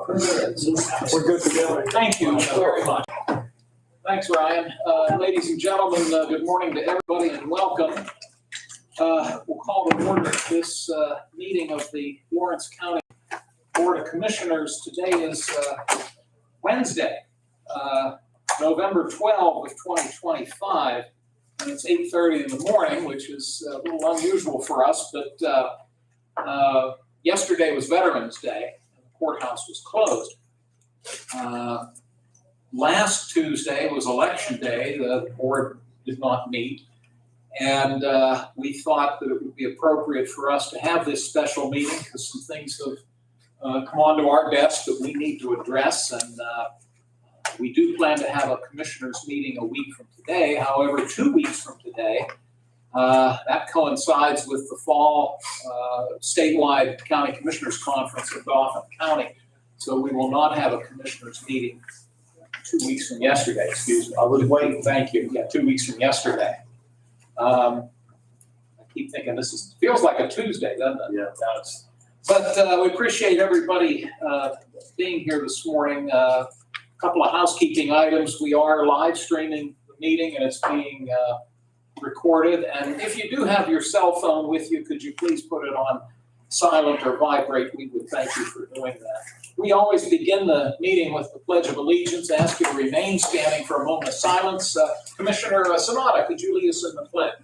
We're good to go. Thank you very much. Thanks, Ryan. Ladies and gentlemen, good morning to everybody and welcome. We'll call to order this meeting of the Lawrence County Board of Commissioners. Today is Wednesday, November 12th of 2025, and it's 8:30 in the morning, which is a little unusual for us, but yesterday was Veterans Day. Courthouse was closed. Last Tuesday was Election Day. The board did not meet. And we thought that it would be appropriate for us to have this special meeting because some things have come onto our desk that we need to address. And we do plan to have a commissioners meeting a week from today. However, 2 weeks from today, that coincides with the fall statewide county commissioners conference in Dauphin County. So we will not have a commissioners meeting 2 weeks from yesterday, excuse me. I was waiting, thank you. Yeah, 2 weeks from yesterday. I keep thinking this feels like a Tuesday, doesn't it? Yeah, it does. But we appreciate everybody being here this morning. A couple of housekeeping items. We are live streaming the meeting and it's being recorded. And if you do have your cell phone with you, could you please put it on silent or vibrate? We would thank you for doing that. We always begin the meeting with the Pledge of Allegiance. Ask you to remain standing for a moment of silence. Commissioner Sanada, could you lead us in the pledge?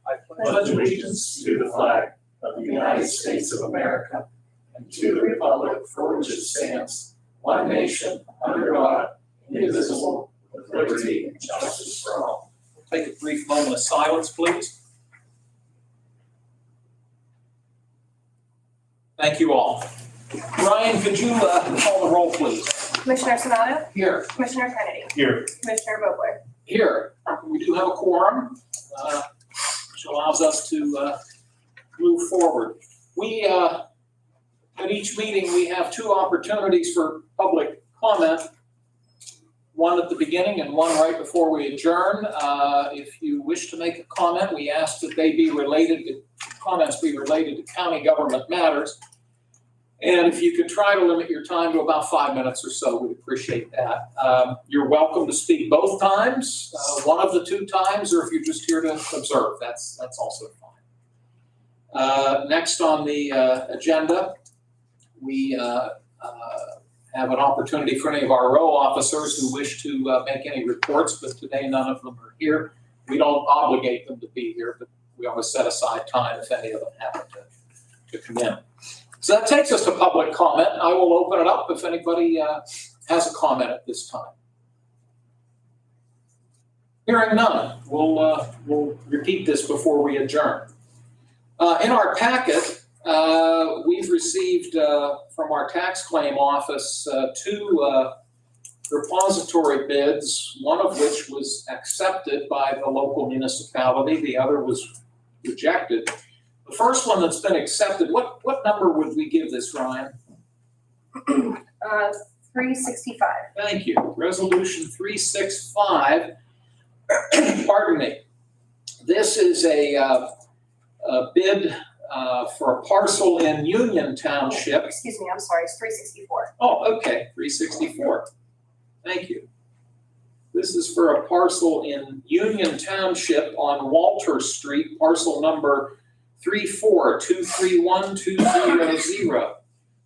I pledge allegiance to the flag of the United States of America and to the republic for which it stands, one nation, under God, indivisible, with liberty and justice for all. Take a brief moment of silence, please. Thank you all. Ryan, could you call the roll, please? Commissioner Sanada? Here. Commissioner Kennedy? Here. Commissioner Vogler? Here. We do have a quorum, which allows us to move forward. We, at each meeting, we have two opportunities for public comment. One at the beginning and one right before we adjourn. If you wish to make a comment, we ask that they be related to, comments be related to county government matters. And if you could try to limit your time to about 5 minutes or so, we'd appreciate that. You're welcome to speak both times, one of the two times, or if you're just here to observe, that's also fine. Next on the agenda, we have an opportunity for any of our row officers who wish to make any reports, but today none of them are here. We don't obligate them to be here, but we always set aside time if any of them happen to come in. So that takes us to public comment. I will open it up if anybody has a comment at this time. Hearing none, we'll repeat this before we adjourn. In our packet, we've received from our tax claim office two repository bids, one of which was accepted by the local municipality, the other was rejected. The first one that's been accepted, what number would we give this, Ryan? 365. Thank you. Resolution 365. Pardon me. This is a bid for a parcel in Union Township. Excuse me, I'm sorry, it's 364. Oh, okay, 364. Thank you. This is for a parcel in Union Township on Walter Street, parcel number 3423120.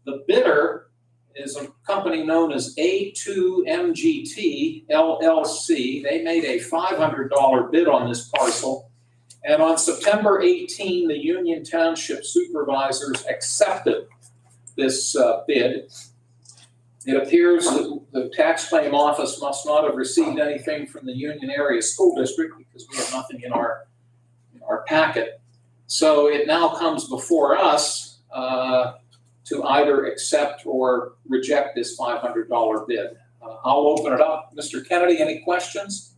The bidder is a company known as A2MGT LLC. They made a $500 bid on this parcel. And on September 18, the Union Township supervisors accepted this bid. It appears that the tax claim office must not have received anything from the Union Area School District because we have nothing in our packet. So it now comes before us to either accept or reject this $500 bid. I'll open it up. Mr. Kennedy, any questions?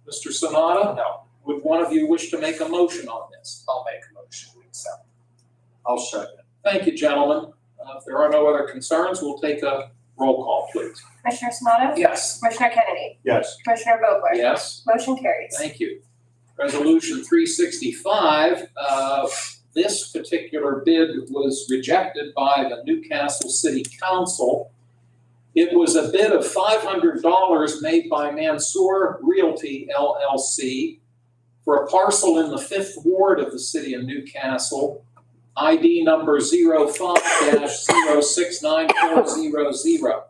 Mr. Sanada? No. Would one of you wish to make a motion on this? I'll make a motion to accept. I'll second. Thank you, gentlemen. If there are no other concerns, we'll take a roll call, please. Commissioner Sanada? Yes. Commissioner Kennedy? Yes. Commissioner Vogler? Yes. Motion carries. Thank you. Resolution 365, this particular bid was rejected by the Newcastle City Council. It was a bid of $500 made by Mansour Realty LLC for a parcel in the 5th Ward of the city of Newcastle, ID number 05-069400.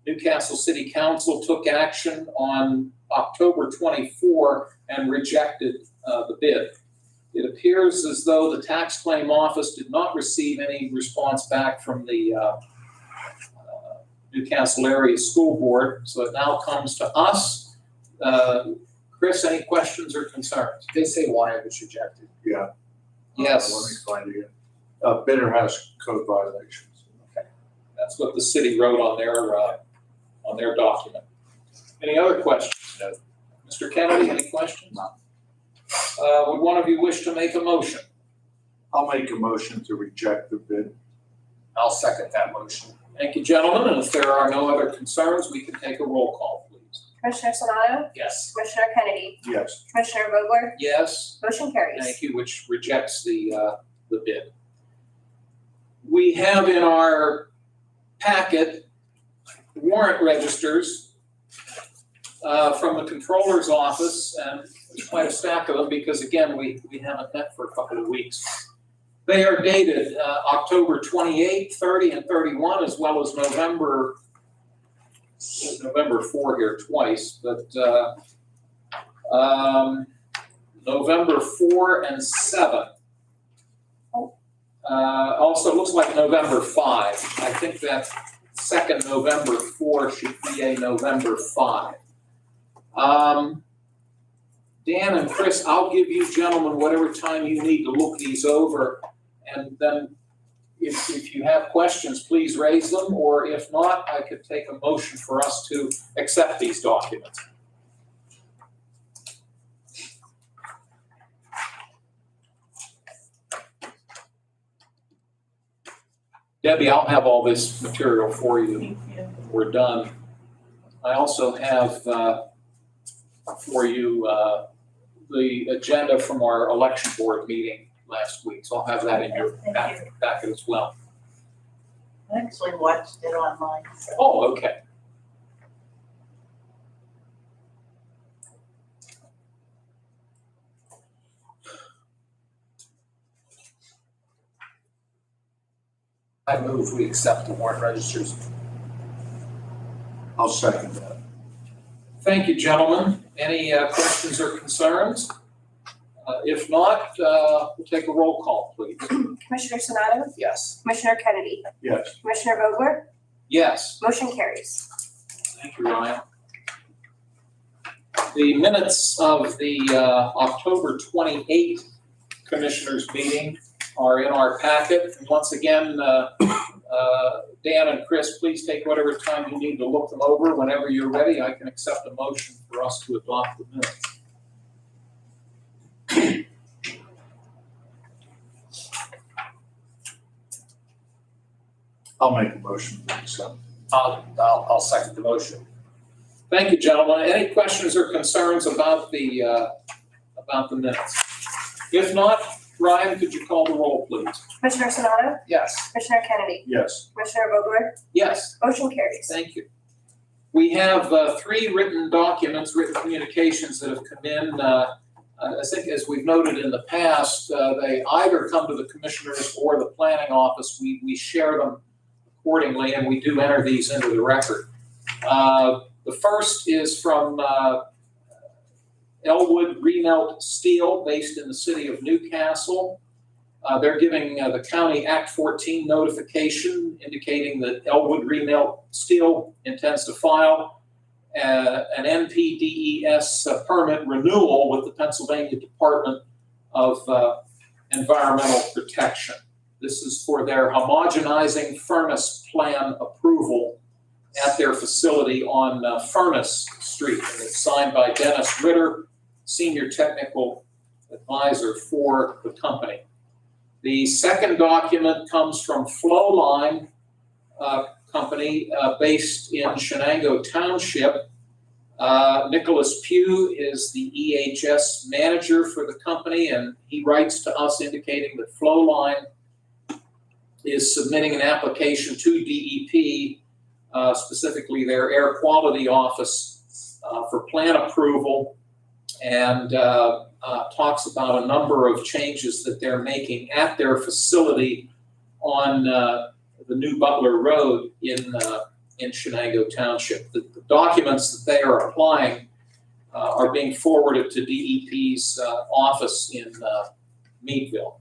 Newcastle City Council took action on October 24 and rejected the bid. It appears as though the tax claim office did not receive any response back from the Newcastle Area School Board, so it now comes to us. Chris, any questions or concerns? They say why it was rejected. Yeah. Yes. Let me find it. Bidder has code violations. That's what the city wrote on their document. Any other questions? No. Mr. Kennedy, any questions? No. Would one of you wish to make a motion? I'll make a motion to reject the bid. I'll second that motion. Thank you, gentlemen, and if there are no other concerns, we can take a roll call, please. Commissioner Sonato? Yes. Commissioner Kennedy? Yes. Commissioner Vogler? Yes? Motion carries. Thank you, which rejects the bid. We have in our packet warrant registers from the controller's office, and there's quite a stack of them because, again, we haven't met for a couple of weeks. They are dated October 28, 30, and 31, as well as November 4 here twice, but November 4 and 7. Also, it looks like November 5. I think that second November 4 should be a November 5. Dan and Chris, I'll give you gentlemen whatever time you need to look these over. And then if you have questions, please raise them, or if not, I could take a motion for us to accept these documents. Debbie, I'll have all this material for you when we're done. I also have for you the agenda from our election board meeting last week, so I'll have that in your packet as well. I actually watched it online. So. Oh, okay. I move we accept the warrant registers. I'll second that. Thank you, gentlemen. Any questions or concerns? If not, we'll take a roll call, please. Commissioner Sonato? Yes. Commissioner Kennedy? Yes. Commissioner Vogler? Yes. Motion carries. Thank you, Ryan. The minutes of the October 28th Commissioners meeting are in our packet. And once again, Dan and Chris, please take whatever time you need to look them over. Whenever you're ready, I can accept a motion for us to adopt the minutes. I'll make a motion to accept. I'll second the motion. Thank you, gentlemen. Any questions or concerns about the minutes? If not, Ryan, could you call the roll, please? Commissioner Sonato? Yes. Commissioner Kennedy? Yes. Commissioner Vogler? Yes. Motion carries. Thank you. We have 3 written documents, written communications that have come in. I think as we've noted in the past, they either come to the commissioners or the planning office. We share them accordingly, and we do enter these into the record. The first is from Elwood Remelt Steel, based in the city of Newcastle. They're giving the county Act 14 notification indicating that Elwood Remelt Steel intends to file an NPDES permit renewal with the Pennsylvania Department of Environmental Protection. This is for their homogenizing furnace plan approval at their facility on Furnace Street. And it's signed by Dennis Ritter, Senior Technical Advisor for the company. The second document comes from Flowline Company based in Shenango Township. Nicholas Pugh is the EHS manager for the company, and he writes to us indicating that Flowline is submitting an application to DEP specifically their air quality office, for plan approval, and talks about a number of changes that they're making at their facility on the new Butler Road in Shenango Township. The documents that they are applying are being forwarded to DEP's office in Meadville.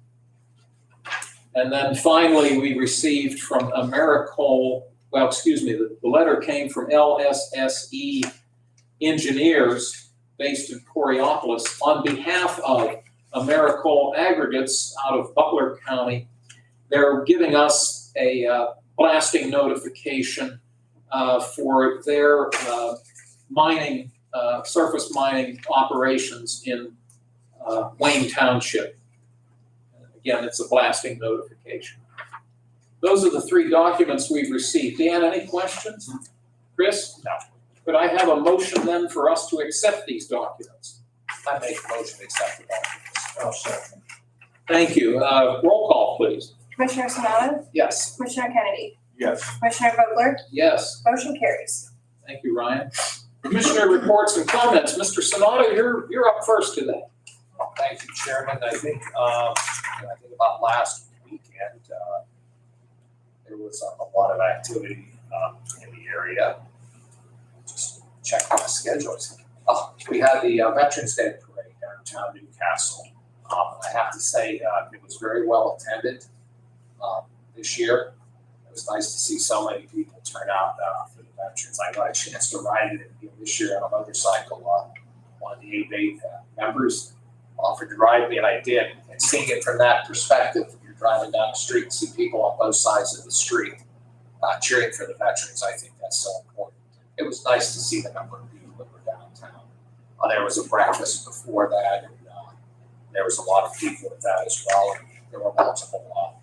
And then finally, we received from Americole, the letter came from LSSE Engineers based in Coriopolis on behalf of Americole Aggregates out of Butler County. They're giving us a blasting notification for their mining, surface mining operations in Wayne Township. Again, it's a blasting notification. Those are the three documents we've received. Dan, any questions? Chris? No. Could I have a motion then for us to accept these documents? I make a motion to accept the documents. I'll second. Thank you. Roll call, please. Commissioner Sonato? Yes. Commissioner Kennedy? Yes. Commissioner Vogler? Yes. Motion carries. Thank you, Ryan. Commissioner reports and comments. Mr. Sonato, you're up first today. Thank you, Chairman. I think about last weekend, there was a lot of activity in the area. Just check my schedules. We had the Veterans Day Parade downtown Newcastle. I have to say, it was very well attended this year. It was nice to see so many people turn out for the veterans. I got a chance to ride it this year on a motorcycle. One of the 8 members offered to ride me, and I did. And seeing it from that perspective, you're driving down the street and see people on both sides of the street cheering for the veterans. I think that's so important. It was nice to see the number of people that were downtown. There was a breakfast before that, and there was a lot of people at that as well. And there were multiple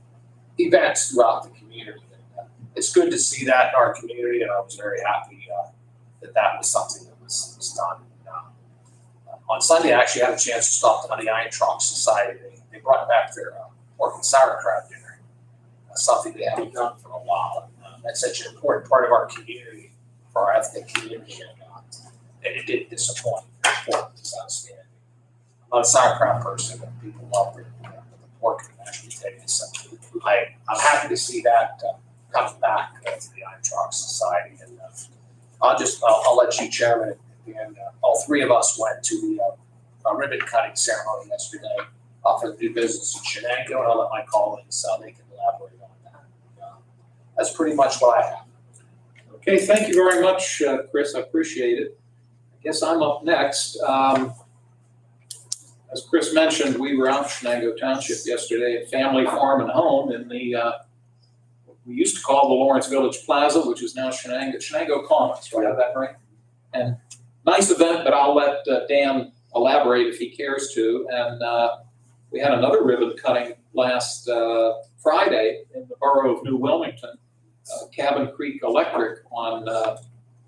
events throughout the community. And, it's good to see that in our community, and I was very happy that was something that was done. On Sunday, I actually had a chance to stop on the Iron Trunk Society. They brought back their pork and sauerkraut dinner, something they haven't done for a while. That's such an important part of our community, for our ethnic community, and it didn't disappoint. The pork was outstanding. I'm not a sauerkraut person, but people love it. The pork and mashed potatoes. So I'm happy to see that coming back to the Iron Trunk Society. And I'll let you, Chairman, and all three of us went to the ribbon cutting ceremony yesterday for the new business in Shenango, and I'll let my colleagues they can elaborate on that. That's pretty much what I have. Okay, thank you very much, Chris. I appreciate it. I guess I'm up next. As Chris mentioned, we were out in Shenango Township yesterday at Family Farm and Home in the what we used to call the Lawrence Village Plaza, which is now Shenango Commons. Do I have that right? And nice event, but I'll let Dan elaborate if he cares to. And we had another ribbon cutting last Friday in the borough of New Wilmington. Cabin Creek Electric on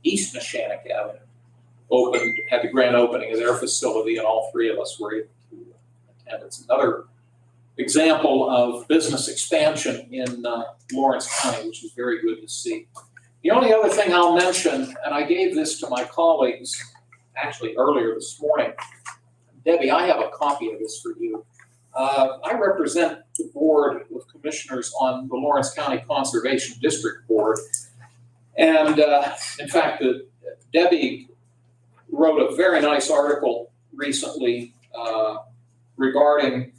East Neshannock Avenue had the grand opening of their facility, and all three of us were able to attend. It's another example of business expansion in Lawrence County, which is very good to see. The only other thing I'll mention, and I gave this to my colleagues actually earlier this morning. Debbie, I have a copy of this for you. I represent the Board of Commissioners on the Lawrence County Conservation District Board. And in fact, Debbie wrote a very nice article recently regarding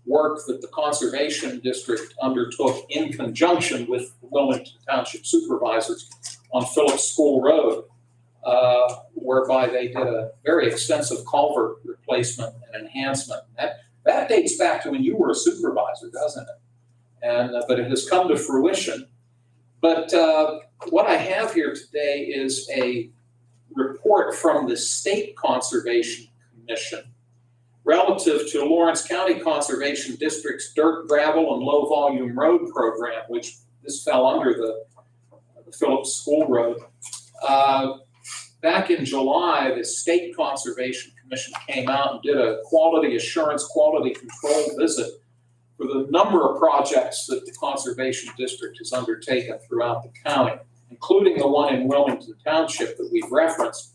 work that the Conservation District undertook in conjunction with the Wilmington Township Supervisors on Phillips School Road, whereby they did a very extensive culvert replacement and enhancement. That dates back to when you were a supervisor, doesn't it? And but it has come to fruition. But what I have here today is a report from the State Conservation Commission relative to Lawrence County Conservation District's dirt, gravel, and low volume road program, which this fell under the Phillips School Road. Back in July, the State Conservation Commission came out and did a quality assurance, quality control visit for the number of projects that the Conservation District has undertaken throughout the county. including the one in Wilmington Township that we've referenced.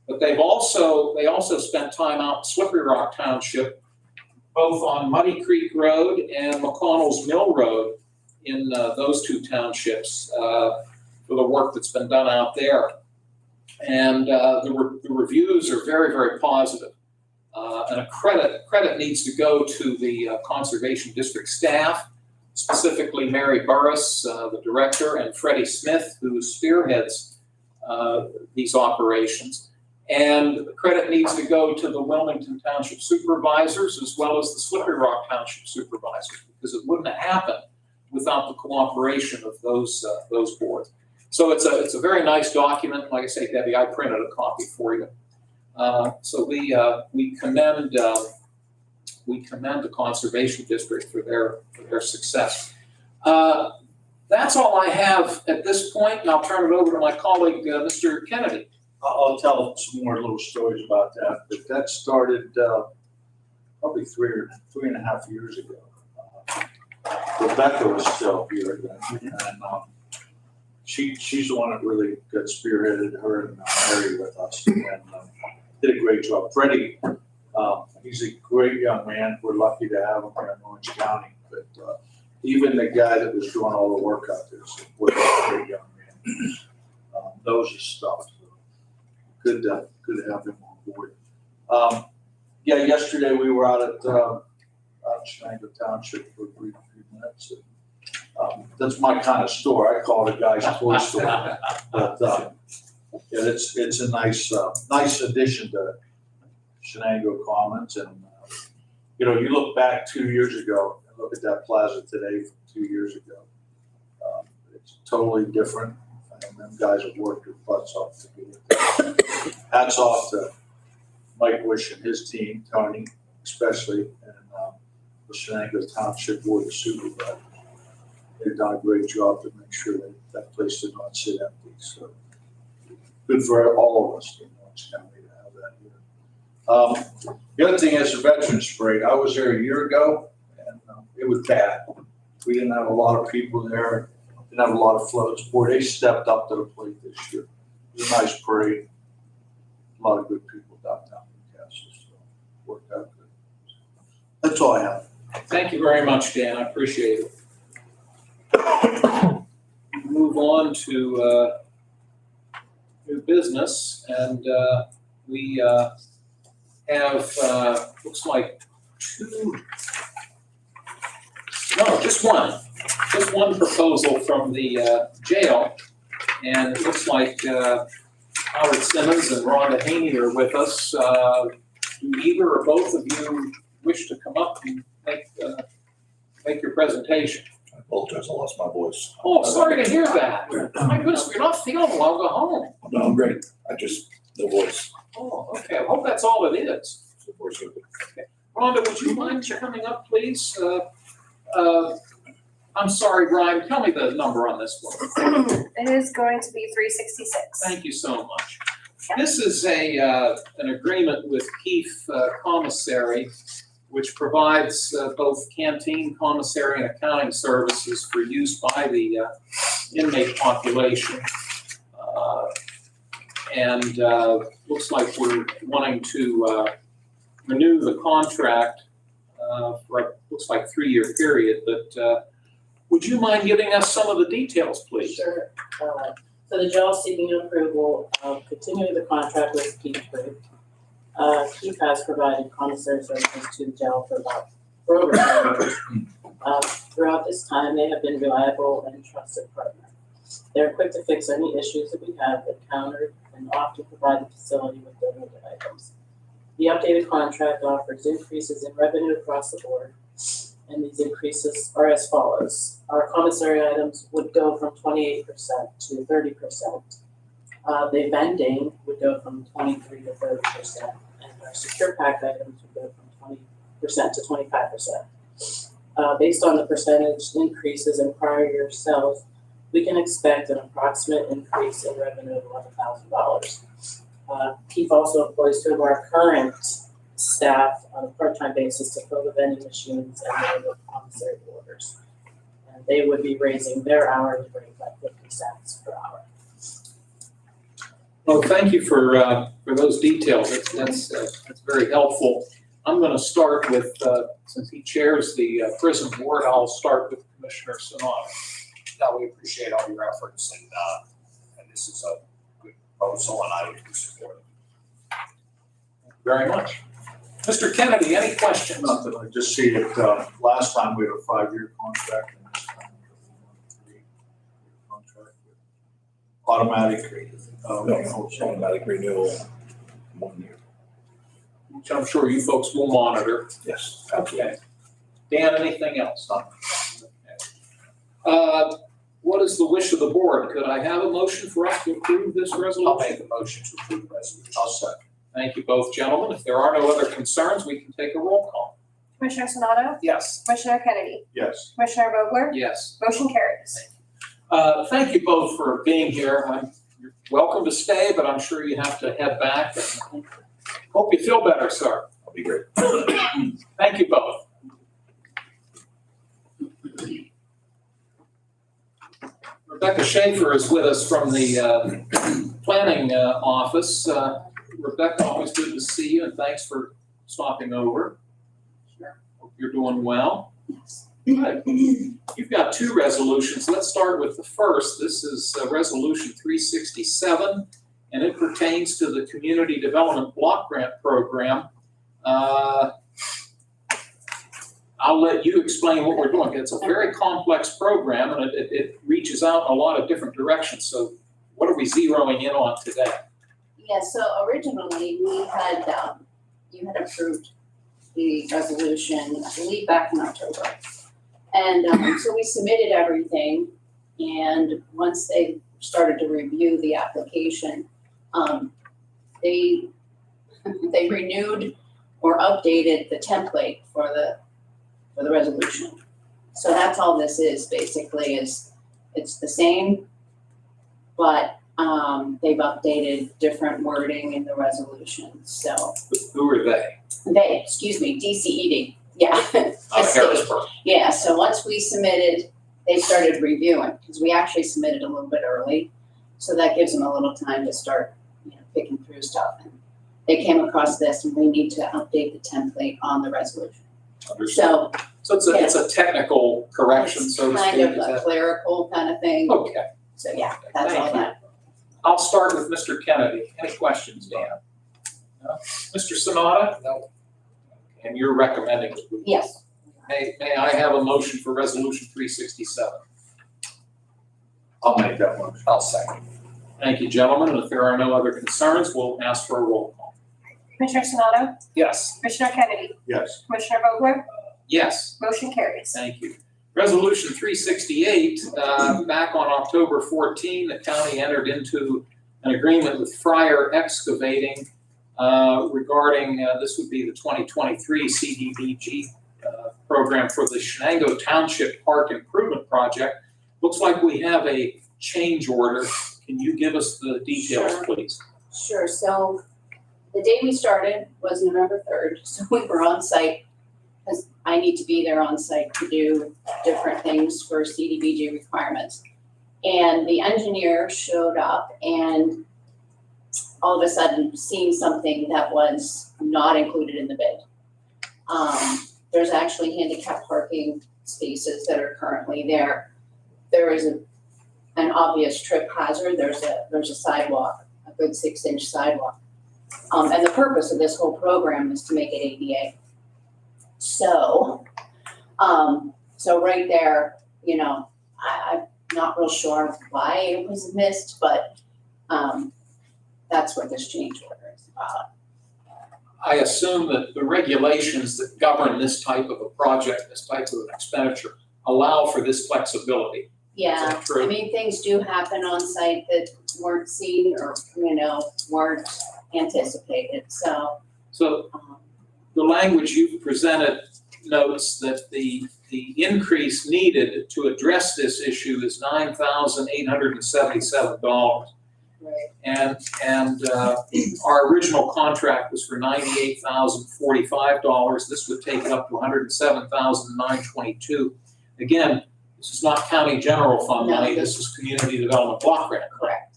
But they also spent time out in Slippery Rock Township, both on Muddy Creek Road and McConnell's Mill Road in those two townships for the work that's been done out there. And the reviews are very, very positive. And a credit needs to go to the Conservation District staff, specifically Mary Burris, the director, and Freddie Smith, who spearheads these operations. And the credit needs to go to the Wilmington Township supervisors as well as the Slippery Rock Township supervisors, because it wouldn't have happened without the cooperation of those boards. So it's a very nice document. Like I say, Debbie, I printed a copy for you. So we commend the Conservation District for their success. That's all I have at this point, and I'll turn it over to my colleague, Mr. Kennedy. I'll tell some more little stories about that, but that started probably 3.5 years ago. Rebecca was still here then, and she's the one that really got spearheaded, her and Mary with us, and did a great job. Freddie, he's a great young man. We're lucky to have him here in Orange County, but even the guy that was doing all the work out there was a great young man. Knows his stuff. Good to have him on board. Yeah, yesterday we were out at Shenango Township for a brief few minutes. And, that's my kind of store. I call it a guy's toy store. But yeah, it's a nice addition to Shenango Commons. And you look back 2 years ago and look at that plaza today from 2 years ago. It's totally different. And them guys have worked their butts off to get it there. Hats off to Mike Wish and his team, Tony especially, and the Shenango Township Board of Supervisors. They've done a great job to make sure that place did not sit empty. So good for all of us in Orange County to have that here. The other thing is the Veterans Parade. I was there a year ago, and it was bad. We didn't have a lot of people there. Didn't have a lot of floats. Boy, they stepped up to the plate this year. It was a nice parade. A lot of good people downtown Newcastle, so worked out good. That's all I have. Thank you very much, Dan. I appreciate it. Move on to new business, and we have looks like just one proposal from the jail, and it looks like Howard Simmons and Rhonda Haney are with us. Do either or both of you wish to come up and make your presentation? I apologize, I lost my voice. Oh, sorry to hear that. My goodness, you're not feeling well. Go home. No, I'm great. No voice. Oh, okay. I hope that's all it is. The voice of it. Rhonda, would you mind coming up, please? I'm sorry, Brian, tell me the number on this one. It is going to be 366. Thank you so much. This is an agreement with Keefe Commissary, which provides both canteen, commissary, and accounting services for use by the inmate population. And looks like we're wanting to renew the contract for looks like 3-year period, but would you mind giving us some of the details, please? Sure. So the jail is seeking approval of continuing the contract with Keefe Group. Keefe has provided commissary services to the jail for over 10 years. Throughout this time, they have been reliable and trusted partner. They're quick to fix any issues that we have encountered and often provide the facility with donated items. The updated contract offers increases in revenue across the board, and these increases are as follows. Our commissary items would go from 28% to 30%. The vending would go from 23 to 30%, and our secure pack items would go from 20% to 25%. Based on the percentage increases in prior year sales, we can expect an approximate increase in revenue of $11,000. Keefe also employs 2 of our current staff on a part-time basis to fill the vending machines and the commissary orders. And they would be raising their hourly rate by 50 cents per hour. Well, thank you for those details. That's very helpful. I'm going to start with, since he chairs the prison board, I'll start with Commissioner Sanada. No, we appreciate all your efforts and this is a good proposal and I would support it. Very much. Mr. Kennedy, any questions? Nothing, I just see it, last time we had a 5-year contract and this time we have a 3-year contract with automatic, No, automatic renewal, 1 year. Which I'm sure you folks will monitor. Yes. Okay. Dan, anything else? Okay. What is the wish of the board? Could I have a motion for us to approve this I'll resolution? make a motion to approve the resolution. I'll second. Thank you both gentlemen. If there are no other concerns, we can take a roll call. Commissioner Sonato? Yes. Commissioner Kennedy? Yes. Commissioner Vogler? Yes. Motion carries. Thank you both for being here. You're welcome to stay, but I'm sure you have to head back. And hope you feel better, sir. I'll be great. Thank you both. Rebecca Schaefer is with us from the planning office. Rebecca, always good to see you, and thanks for stopping over. Hope you're doing well. Good. You've got 2 resolutions. Let's start with the first. This is Resolution 367, and it pertains to the Community Development Block Grant Program. I'll let you explain what we're doing. It's a very complex program, and it reaches out in a lot of different directions. So what are we zeroing in on today? Yeah, so originally we had, you had approved the resolution, I believe back in October. And so we submitted everything, and once they started to review the application, they renewed or updated the template for the resolution. So that's all this is basically, is it's the same, but they've updated different wording in the resolution. So Who are they? DCED, yeah. Harrisburg. Yeah, so once we submitted, they started reviewing, because we actually submitted a little bit early. So that gives them a little time to start, picking through stuff. And they came across this, and we need to update the template on the resolution. Understood. So it's a technical correction, so to It's speak. kind of Is a that- clerical kind of thing. Okay. So yeah, that's Thank all you. that. I'll start with Mr. Kennedy. Any questions, Dan? No? Mr. Sanada? No. And you're recommending it. Yes. May I have a motion for Resolution 367? I'll make that motion. I'll second. Thank you, gentlemen. And if there are no other concerns, we'll ask for a roll call. Commissioner Sonato? Yes. Commissioner Kennedy? Yes. Commissioner Vogler? Yes. Motion carries. Thank you. Resolution 368, back on October 14, the county entered into an agreement with Fryer Excavating regarding, this would be the 2023 CDBG program for the Shenango Township Park Improvement Project. Looks like we have a change order. Can you give us the details, Sure. please? Sure, so the day we started was November 3rd, so we were on site, because I need to be there on site to do different things for CDBG requirements. And the engineer showed up, and all of a sudden seen something that was not included in the bid. There's actually handicap parking spaces that are currently there. There is an obvious trip hazard. There's a sidewalk, a good 6-inch sidewalk. And the purpose of this whole program is to make it ADA. So right there, I'm not real sure why it was missed, but that's what this change order is about. I assume that the regulations that govern this type of a project, this type of an expenditure, allow for this flexibility. Is Yeah, that true? I mean, things do happen on site that weren't seen or, weren't anticipated, so. So the language you've presented notes that the increase needed to address this issue is $9,877. Right. And our original contract was for $98,045. This would take it up to $107,922. Again, this is not county general fund No, money, this is community development block grant. Correct.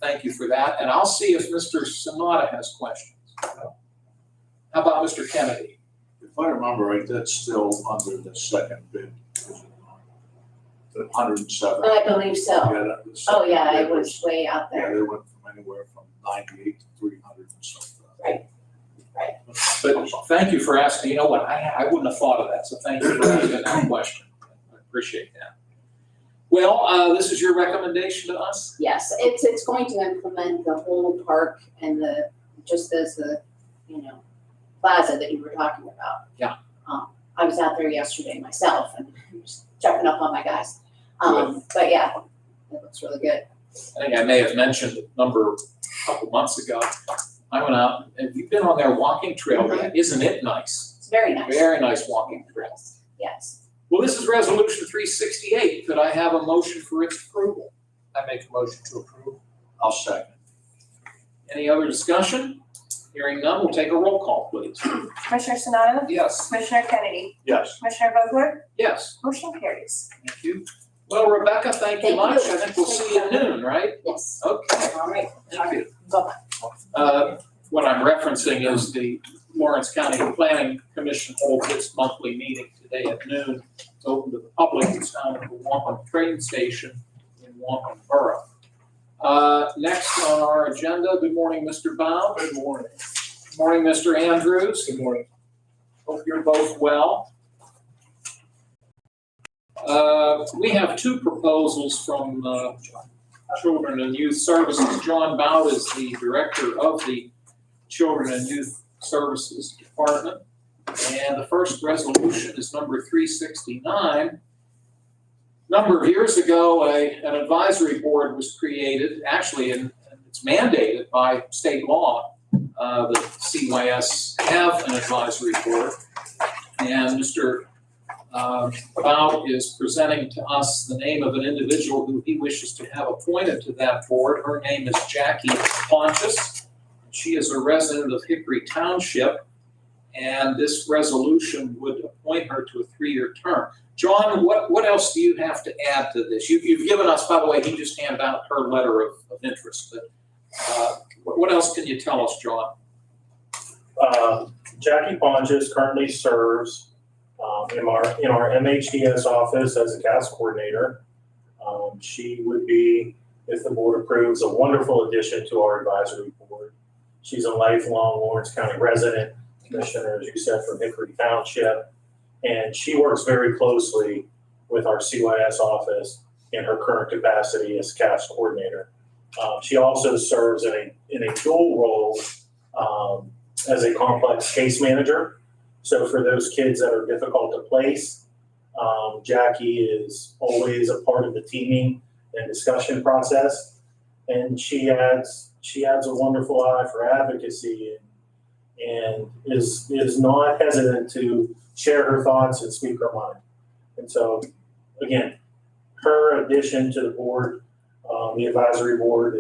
thank you for that. And I'll see if Mr. Sanada has questions. How about Mr. Kennedy? If I remember right, that's still under the second bid. The 107. I believe so. Yeah, that was Oh, yeah, second it bid was way out Yeah, there. they went from anywhere from 98 to 300 and something. But thank you for asking. You know what? I wouldn't have thought of that, so thank you for asking that question. I appreciate that. Well, this is your recommendation to us? Yes, it's going to implement the whole park and just as the, plaza that you were talking about. Yeah. I was out there yesterday myself and just checking up on my guys. But yeah, it looks really good. I think I may have mentioned a couple months ago. I went out, and you've been on their walking trail yet? Isn't it nice? It's very nice. Very nice walking trail. Yes. Well, this is resolution 368. Could I have a motion for its approval? I make a motion to approve. I'll second. Any other discussion? Hearing none, we'll take a roll call, please. Commissioner Sonato? Yes. Commissioner Kennedy? Yes. Commissioner Vogler? Yes, Motion carries. thank you. Well, Rebecca, thank you Thank much. you. I think we'll see you at noon, right? Yes. Okay, All right. thank you. Bye-bye. What I'm referencing is the Lawrence County Planning Commission holds its monthly meeting today at noon. It's open to the public. It's down at the Wampum train station in Wampum Borough. Next on our agenda, good morning, Mr. Baum. Good morning. Good morning, Mr. Andrews. Good morning. Hope you're both well. We have two proposals from Children and Youth Services. John Bout is the director of the Children and Youth Services Department. And the first resolution is number 369. A number of years ago, an advisory board was created, actually, and it's mandated by state law. The CYS have an advisory board. And Mr. Bout is presenting to us the name of an individual who he wishes to have appointed to that board. Her name is Jackie Pontius. She is a resident of Hickory Township, and this resolution would appoint her to a 3-year term. John, what else do you have to add to this? You've given us, by the way, he just handed out her letter of interest. But what else can you tell us, John? Jackie Pontius currently serves in our MHDS office as a CAS coordinator. She would be, if the board approves, a wonderful addition to our advisory board. She's a lifelong Lawrence County resident, commissioner, as you said, from Hickory Township. And she works very closely with our CYS office in her current capacity as CAS coordinator. She also serves in a dual role as a complex case manager. So for those kids that are difficult to place, Jackie is always a part of the teaming and discussion process. And she adds a wonderful eye for advocacy and is not hesitant to share her thoughts and speak her mind. And so, again, her addition to the board, the advisory board,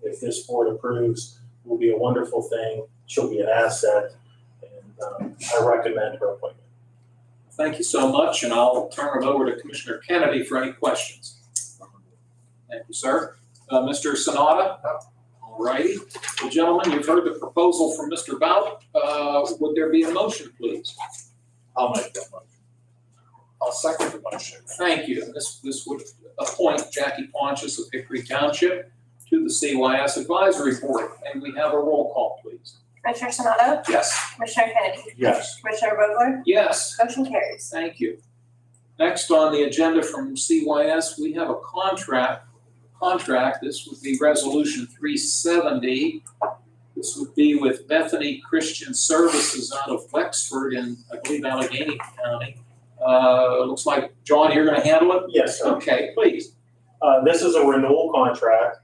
if this board approves, will be a wonderful thing. She'll be an asset, and I recommend her appointment. Thank you so much, and I'll turn it over to Commissioner Kennedy for any questions. Thank you, sir. Mr. Sanada? All righty. Well, gentlemen, you've heard the proposal from Mr. Bout. Would there be a motion, please? I'll make that motion. I'll second the motion. Thank you. This would appoint Jackie Pontius of Hickory Township to the CYS Advisory Board. And we have a roll call, please. Commissioner Sonato? Yes. Commissioner Kennedy? Yes. Commissioner Vogler? Yes. Motion carries. Thank you. Next on the agenda from CYS, we have a contract. This would be Resolution 370. This would be with Bethany Christian Services out of Wexford in, I believe, Allegheny County. Looks like, John, you're going to handle it? Yes, sir. Okay, please. This is a renewal contract.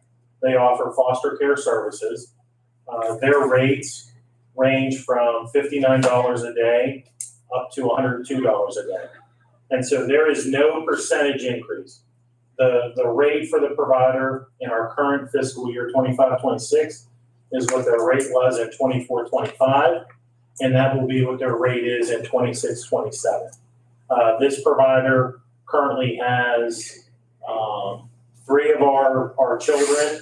They offer foster care services. Their rates range from $59 a day up to $102 a day. And so there is no percentage increase. The rate for the provider in our current fiscal year 25-26 is what their rate was in 24-25, and that will be what their rate is in 26-27. This provider currently has 3 of our children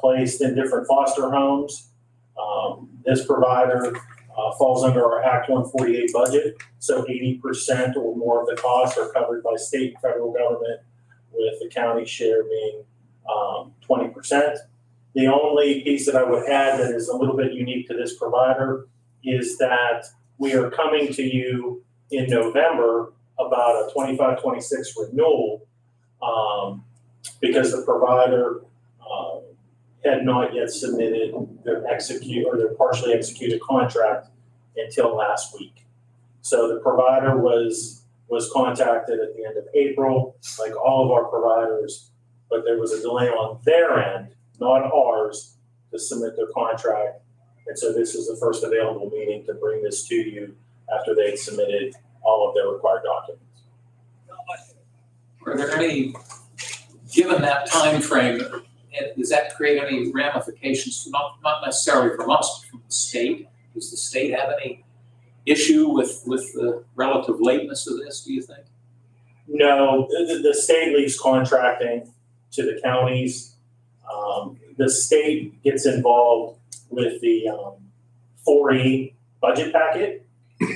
placed in different foster homes. This provider falls under our Act 148 budget, so 80% or more of the costs are covered by state and federal government, with the county share being 20%. The only piece that I would add that is a little bit unique to this provider is that we are coming to you in November about a 25-26 renewal, because the provider had not yet submitted their partially executed contract until last week. So the provider was contacted at the end of April, like all of our providers, but there was a delay on their end, not ours, to submit their contract. And so this is the first available meeting to bring this to you after they'd submitted all of their required documents. Are there any, given that time frame, does that create any ramifications, not necessarily from us, but from the state? Does the state have any issue with the relative lateness of this, do you think? No, the state leaves contracting to the counties. The state gets involved with the 4E budget packet.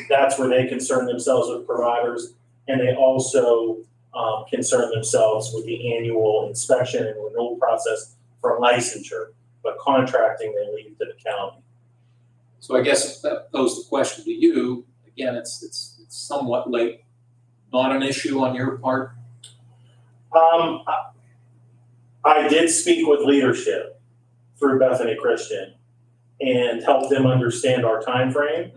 That's where they concern themselves with providers, and they also concern themselves with the annual inspection and renewal process for licensure, but contracting they leave to the county. So I guess that posed the question to you. Again, it's somewhat late. Not an issue on your part? I did speak with leadership through Bethany Christian and help them understand our time frame.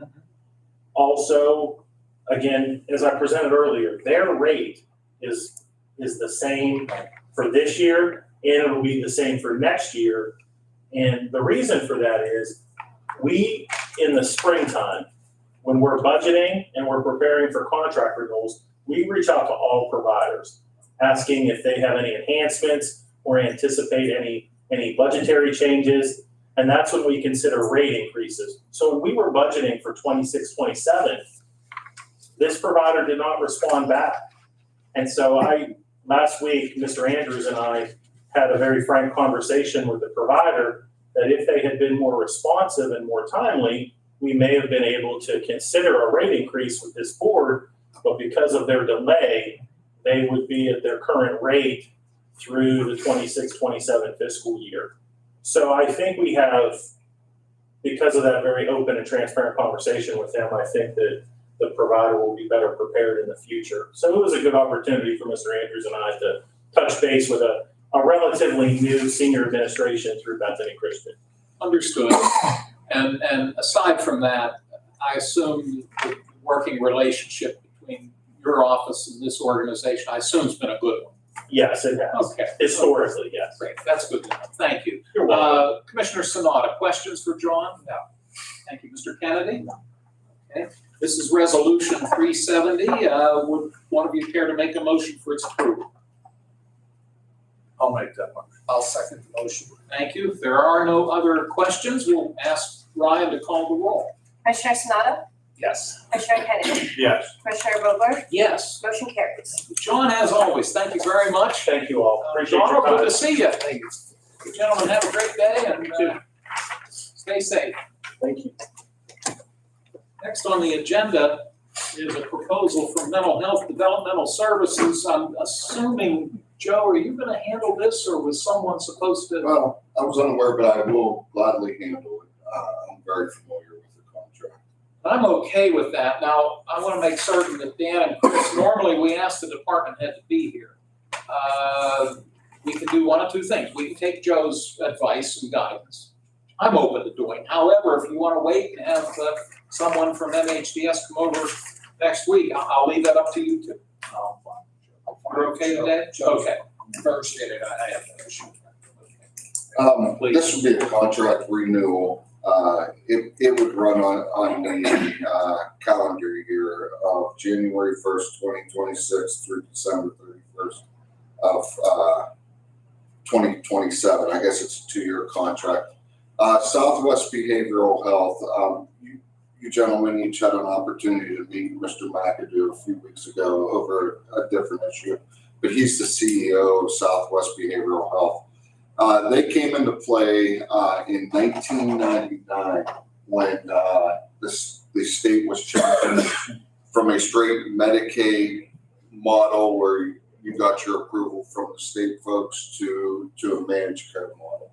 Also, again, as I presented earlier, their rate is the same for this year, and it will be the same for next year. And the reason for that is we, in the springtime, when we're budgeting and we're preparing for contract renewals, we reach out to all providers, asking if they have any enhancements or anticipate any budgetary changes. And that's when we consider rate increases. So when we were budgeting for 26-27, this provider did not respond back. And so last week, Mr. Andrews and I had a very frank conversation with the provider that if they had been more responsive and more timely, we may have been able to consider a rate increase with this board, but because of their delay, they would be at their current rate through the 26-27 fiscal year. So I think we have, because of that very open and transparent conversation with them, I think that the provider will be better prepared in the future. So it was a good opportunity for Mr. Andrews and I to touch base with a relatively new senior administration through Bethany Christian. Understood. And aside from that, I assume the working relationship between your office and this organization, I assume it's been a good one. Yes, it has. Okay. Historically, yes. Great, that's good to know. Thank you. You're welcome. Commissioner Sanada, questions for John? No. Thank you, Mr. Kennedy. Okay. This is Resolution 370. Would one of you care to make a motion for its approval? I'll make that one. I'll second the motion. Thank you. If there are no other questions, we'll ask Ryan to call the roll. Commissioner Sanada? Yes. Commissioner Kennedy? Yes. Commissioner Vogler? Yes. Motion carries. John, as always, thank you very much. Thank you all. Appreciate John, your good time. to see you. You gentlemen, have a great day and stay safe. Thank you. Next on the agenda is a proposal from Mental Health Developmental Services. I'm assuming, Joe, are you going to handle this, or was someone supposed to? Well, I was unaware, but I will gladly handle it. I'm very familiar with the contract. I'm okay with that. Now, I want to make certain that Dan and Chris, normally we ask the department head to be here. We can do one of two things. We can take Joe's advice and guidance. I'm open to doing. However, if you want to wait and have someone from MHDS come over next week, I'll leave that up to you too. You're okay today? Okay. Negotiated, I have no issue. Please. This would be a contract renewal. It would run on the calendar year of January 1st, 2026 through December 31st of 2027. I guess it's a 2-year contract. Southwest Behavioral Health, you gentlemen each had an opportunity to meet Mr. McAdoo a few weeks ago over a different issue, but he's the CEO of Southwest Behavioral Health. They came into play in 1999 when the state was changing from a straight Medicaid model where you got your approval from the state folks to a managed care model.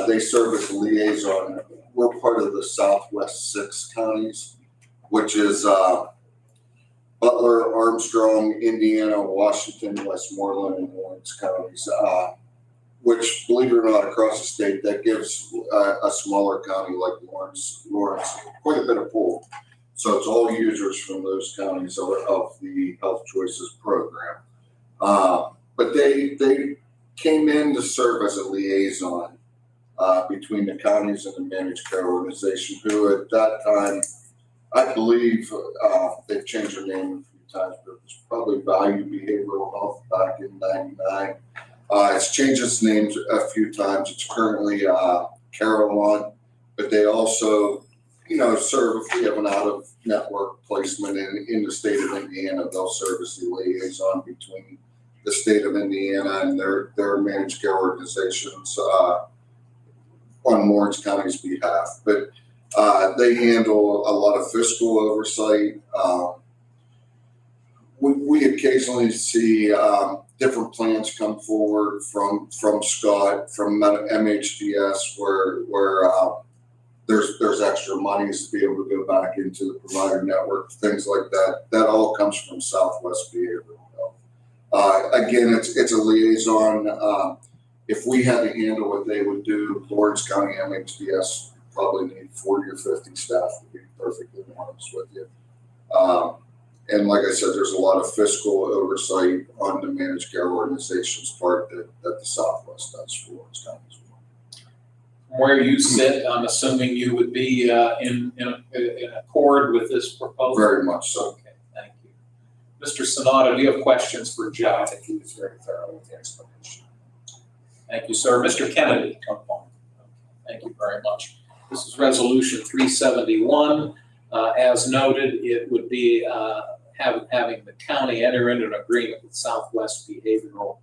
They serve as a liaison. We're part of the Southwest 6 counties, which is Butler, Armstrong, Indiana, Washington, Westmoreland, and Lawrence counties. Which, believe it or not, across the state, that gives a smaller county like Lawrence quite a bit of pull. So it's all users from those counties of the Health Choices program. But they came in to serve as a liaison between the counties and the managed care organization, who at that time, I believe they've changed their name a few times, but it was probably Value Behavioral Health back in '99. It's changed its name a few times. It's currently Carelon, but they also, serve if we have an out-of-network placement in the state of Indiana. They'll serve as the liaison between the state of Indiana and their managed care organizations on Lawrence County's behalf. But they handle a lot of fiscal oversight. We occasionally see different plans come forward from Scott, from MHDS, where there's extra monies to be able to go back into the provider network, things like that. That all comes from Southwest Behavioral Health. Again, it's a liaison. If we had to handle what they would do, Lawrence County MHDS probably need 40 or 50 staff, to be perfectly honest with you. And like I said, there's a lot of fiscal oversight on the managed care organization's part that the Southwest does for Lawrence County as well. Where you sit, I'm assuming you would be in accord with this proposal? Very much so. Okay, thank you. Mr. Sonata, do you have questions for Joe? I think he was very thorough with the explanation. Thank you, sir. Mr. Kennedy. Thank you very much. This is Resolution 371. As noted, it would be having the county enter into an agreement with Southwest Behavioral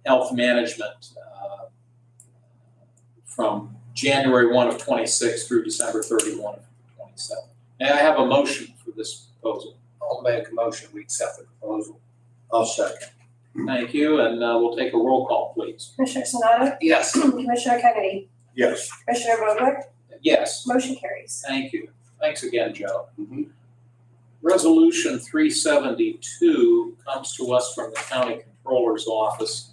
Health Management from January 1 of 26 through December 31 of 27. May I have a motion for this proposal? I'll make a motion, we accept the proposal. I'll second. Thank you, and we'll take a roll call, please. Commissioner Sanada? Yes. Commissioner Kennedy? Yes. Commissioner Vogler? Yes. Motion carries. Thank you. Thanks again, Joe. Mhm. Resolution 372 comes to us from the County Controller's Office.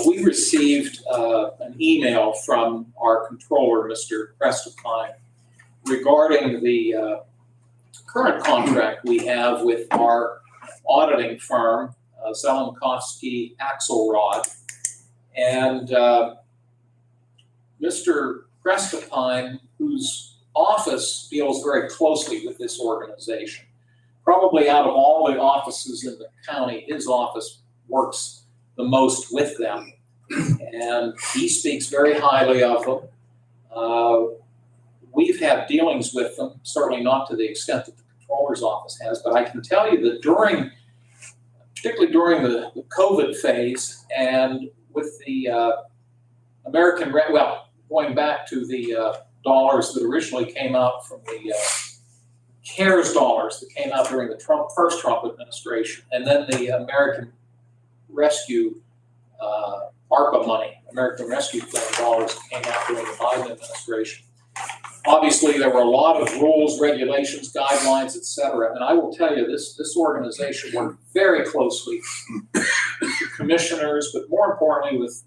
We received an email from our controller, Mr. Prestipine, regarding the current contract we have with our auditing firm, Zelenkowski Axelrod. And Mr. Prestipine, whose office deals very closely with this organization. Probably out of all the offices in the county, his office works the most with them. And he speaks very highly of them. We've had dealings with them, certainly not to the extent that the controller's office has, but I can tell you that particularly during the COVID phase and with the going back to the dollars that originally came out from the CARES dollars that came out during the first Trump administration, and then the American Rescue ARPA money, American Rescue Plan dollars that came out during the Biden administration. Obviously, there were a lot of rules, regulations, guidelines, et cetera, and I will tell you, this organization worked very closely with the commissioners, but more importantly with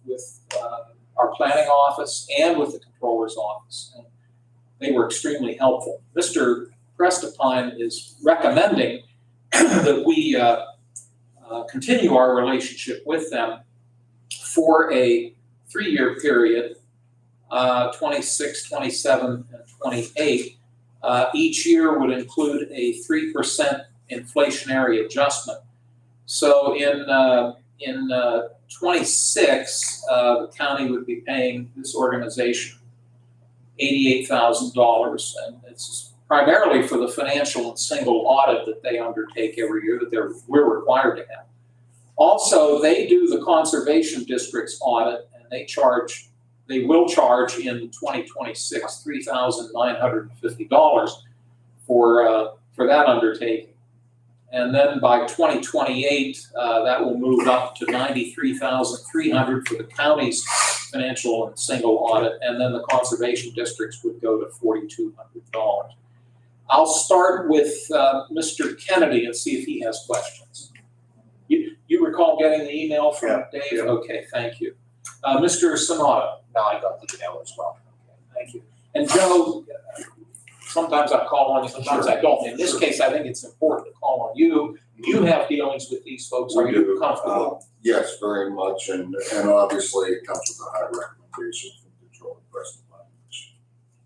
our planning office and with the controller's office. And they were extremely helpful. Mr. Prestipine is recommending that we continue our relationship with them for a 3-year period, 26, 27, and 28. Each year would include a 3% inflationary adjustment. So in 26, the county would be paying this organization $88,000, and it's primarily for the financial and single audit that they undertake every year that we're required to have. Also, they do the conservation district's audit, and And they will charge in 2026, $3,950 for that undertaking. And then by 2028, that will move up to $93,300 for the county's financial and single audit, and then the conservation districts would go to $4,200. I'll start with Mr. Kennedy and see if he has questions. You recall getting the email from Dave? Yeah. Okay, thank you. Mr. Sanada? No, I got the email as well. Thank you. And Joe, sometimes I call on you, sometimes I don't. In this case, I think it's important to call on you. You have dealings with these folks. Are We you do. comfortable? Yes, very much, and obviously it comes with a high recommendation from Controller Preston, which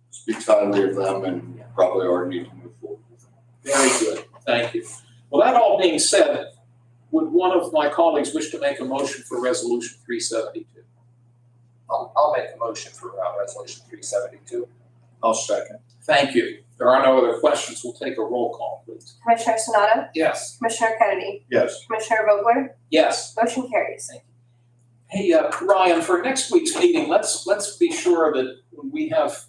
speaks highly of them and probably already need to move forward with them. Very good. Thank you. Well, that all being said, would one of my colleagues wish to make a motion for Resolution 372? I'll make a motion for resolution 372. I'll second. Thank you. There are no other questions. We'll take a roll call, please. Commissioner Sanada? Yes. Commissioner Kennedy? Yes. Commissioner Vogler? Yes. Motion carries. Hey, Ryan, for next week's meeting, let's be sure that when we have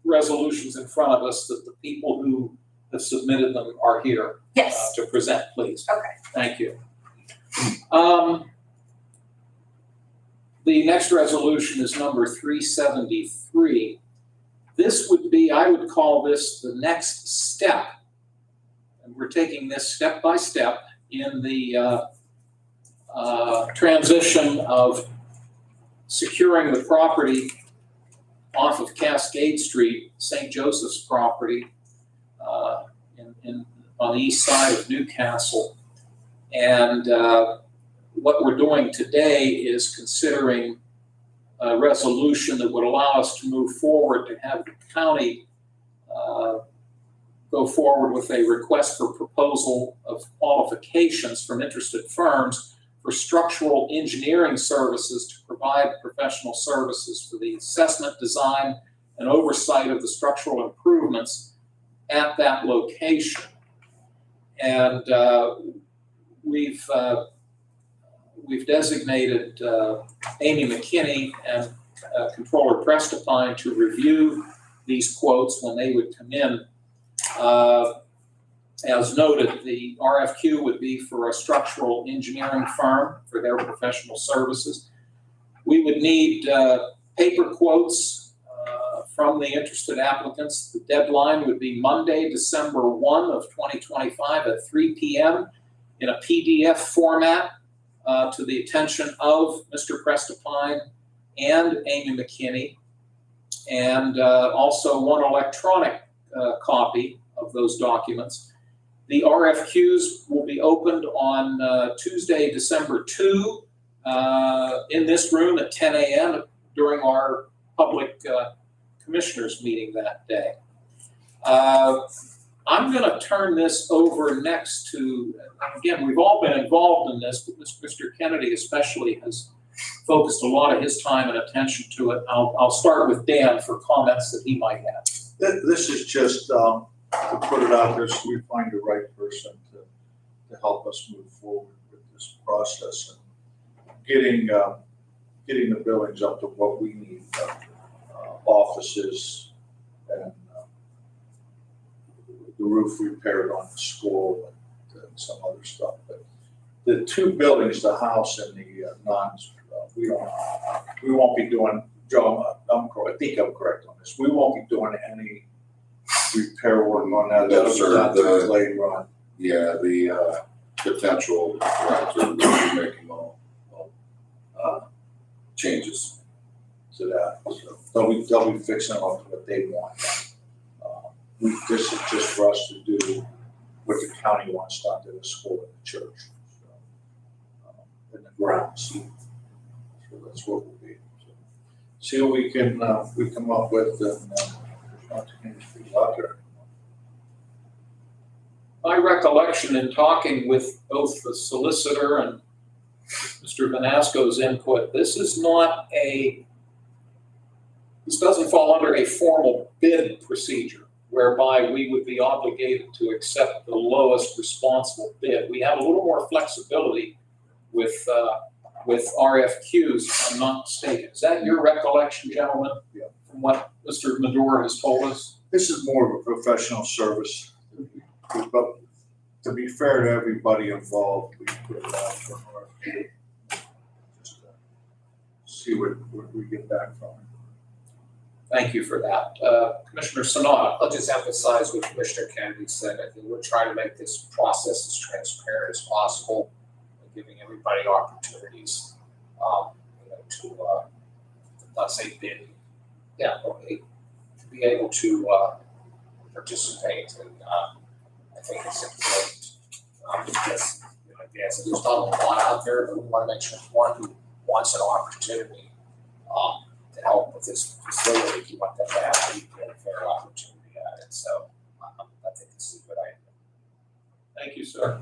resolutions in front of us, that the people who have submitted them are here Yes. to present, please. Okay. Thank you. The next resolution is number 373. This would be, I would call this the next step. And we're taking this step by step in the transition of securing the property off of Cascade Street, St. Joseph's property, on the east side of Newcastle. And what we're doing today is considering a resolution that would allow us to move forward to have the county go forward with a request for proposal of qualifications from interested firms for structural engineering services to provide professional services for the assessment, design, and oversight of the structural improvements at that location. And we've designated Amy McKinney and Controller Prestapine to review these quotes when they would come in. As noted, the RFQ would be for a structural engineering firm for their professional services. We would need paper quotes from the interested applicants. The deadline would be Monday, December 1 of 2025 at 3 p.m. in a PDF format to the attention of Mr. Prestapine and Amy McKinney, and also one electronic copy of those documents. The RFQs will be opened on Tuesday, December 2, in this room at 10 a.m. during our public commissioners meeting that day. I'm going to turn this over next to, again, we've all been involved in this, but Mr. Kennedy especially has focused a lot of his time and attention to it. I'll start with Dan for comments that he might have. This is just to put it out there so we find the right person to help us move forward with this process and getting the buildings up to what we need, offices and the roof repaired on the school and some other stuff. But the two buildings, the house and the we won't be doing, Joe, I think I'm correct on this. We won't be doing any repair work on that. No, sir. That's later on. Yeah, the potential director will be making all changes To that, so they'll be fixing up what they want. This is just for us to do what the county wants done to the school and the church. So, and the grounds. So that's what we'll be. So, see what we come up with and not too many people out there. My recollection in talking with both the solicitor and Mr. Vanasco's input, this doesn't fall under a formal bid procedure whereby we would be obligated to accept the lowest responsible bid. We have a little more flexibility with with RFQs, if I'm not mistaken. Is that your recollection, gentlemen? Yeah. From what Mr. Madore has told us? This is more of a professional service. But to be fair to everybody involved, we put it out for RFP. Just to see what we get back from it. Thank you for that. Commissioner Sanada? I'll just emphasize what Commissioner Kennedy said. I think we're trying to make this process as transparent as possible, and giving everybody opportunities, to, not say bid, okay, to be able to, participate. And, I think it's important, because, yes, there's not a lot out there, but we want to make sure one who wants an opportunity, to help with this facility, you want them to have a fair opportunity at it. So I think this is a good idea. Thank you, sir.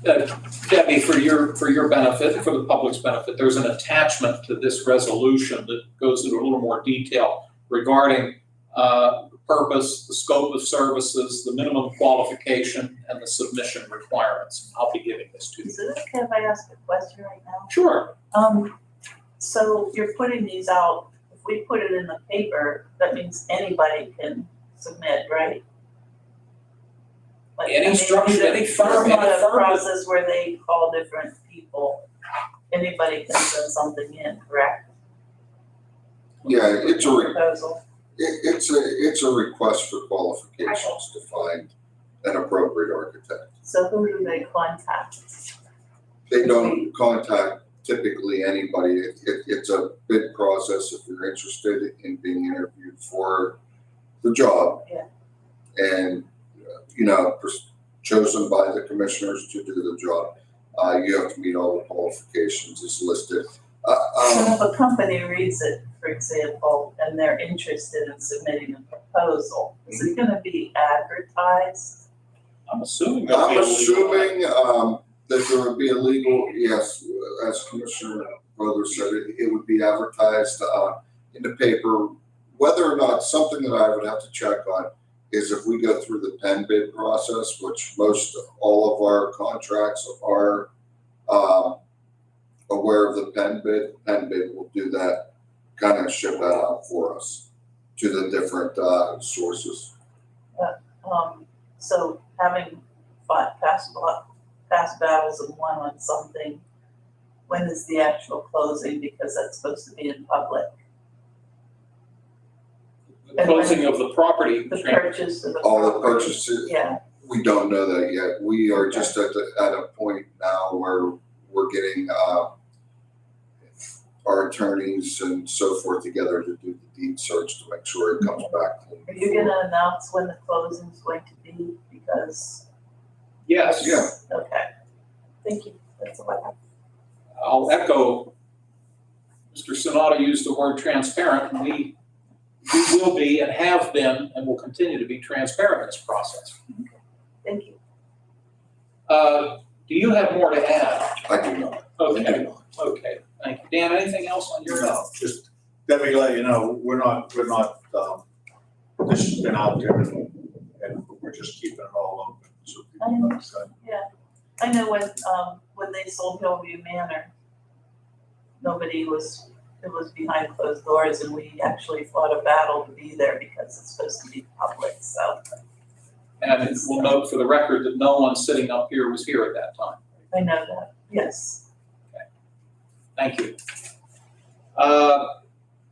Debbie, for your benefit, for the public's benefit, there's an attachment to this resolution that goes into a little more detail regarding the purpose, the scope of services, the minimum qualification, and the submission requirements. I'll be giving this to you. Is it okay if I ask a question right now? Sure. So you're putting these out, if we put it in the paper, that means anybody can submit, right? Like, Any structure, any it's firm, not any a firm. process where they call different people. Anybody can send something in, correct? Yeah, it's a, Proposal. it's a request for qualifications to find an appropriate architect. So who do they contact? They don't contact typically anybody. It's a bid process if you're interested in being interviewed for the job. Yeah. And, chosen by the commissioners to do the job. You have to meet all the qualifications as listed. So if a company reads it, for example, and they're interested in submitting a proposal, is it gonna be advertised? I'm assuming there'll be I'm a legal- assuming that there would be a legal, yes, as Commissioner Brothers said, it would be advertised in the paper. Whether or not, something that I would have to check on is if we go through the pen bid process, which most all of our contracts are aware of the pen bid will do that, kind of ship that out for us to the different sources. So having fought past battles and won on something, when is the actual closing? Because that's supposed to be in public. The closing of the property. The purchase of the All the property. purchases, Yeah, we don't know that yet. We are just at a point now where we're getting our attorneys and so forth together to do the deed search to make sure it comes back clean. are you gonna announce when the closing is going to be? Because, Yes. Yeah. okay, thank you, that's all I have. I'll echo, Mr. Sanada used the word transparent, and we will be and have been and will continue to be transparent in this process. Thank you. Do you have more to add? I do not. Okay, okay, thank you. Dan, anything else on your end? No, just, Debbie, let you know, we're not, this has been out there and we're just keeping it all open. So people understand. I know when they sold Hillview Manor, it was behind closed doors, and we actually fought a battle to be there because it's supposed to be public, so. And we'll note for the record that no one sitting up here was here at that time. I know that, yes. Thank you.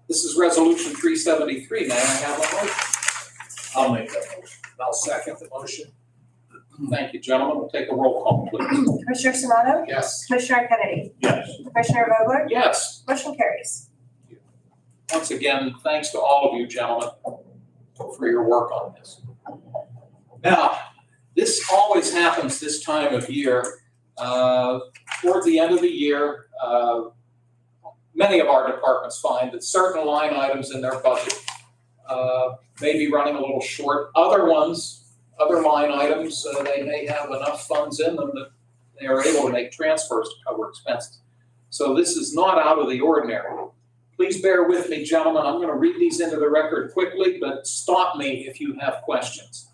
This is resolution 373. May I have a motion? I'll make that motion. I'll second the motion. Thank you, gentlemen. We'll take a roll call, please. Commissioner Sonato? Yes. Commissioner Kennedy? Yes. Commissioner Vogler? Yes. Motion carries. Once again, thanks to all of you gentlemen for your work on this. Now, this always happens this time of year. Toward the end of the year, many of our departments find that certain line items in their budget may be running a little short. Other line items, they may have enough funds in them that they are able to make transfers to cover expenses. So this is not out of the ordinary. Please bear with me, gentlemen. I'm going to read these into the record quickly, but stop me if you have questions.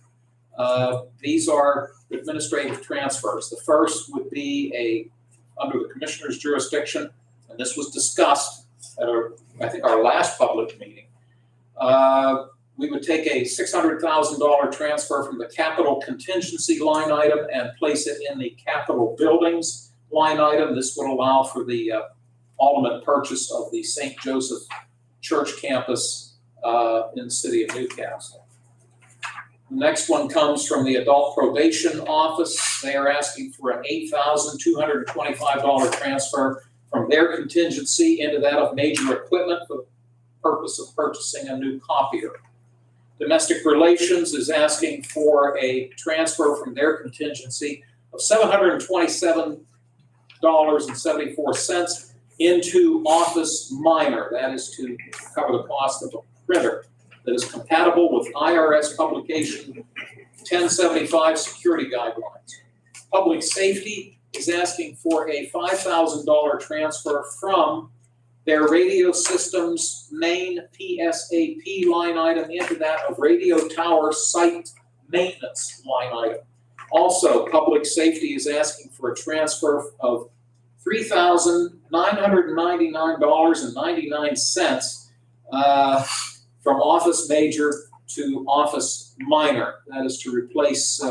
These are administrative transfers. The first would be under the commissioner's jurisdiction, and this was discussed at I think our last public meeting. We would take a $600,000 transfer from the capital contingency line item and place it in the capital buildings line item. This would allow for the ultimate purchase of the St. Joseph Church campus in the city of Newcastle. The next one comes from the Adult Probation Office. They are asking for an $8,225 transfer from their contingency into that of major equipment for the purpose of purchasing a new copier. Domestic Relations is asking for a transfer from their contingency of $727.74 into Office Minor. That is to cover the cost of a printer that is compatible with IRS Publication 1075 security guidelines. Public Safety is asking for a $5,000 transfer from their radio systems main PSAP line item into that of radio tower site maintenance line item. Also, Public Safety is asking for a transfer of $3,999.99 from Office Major to Office Minor. That is to replace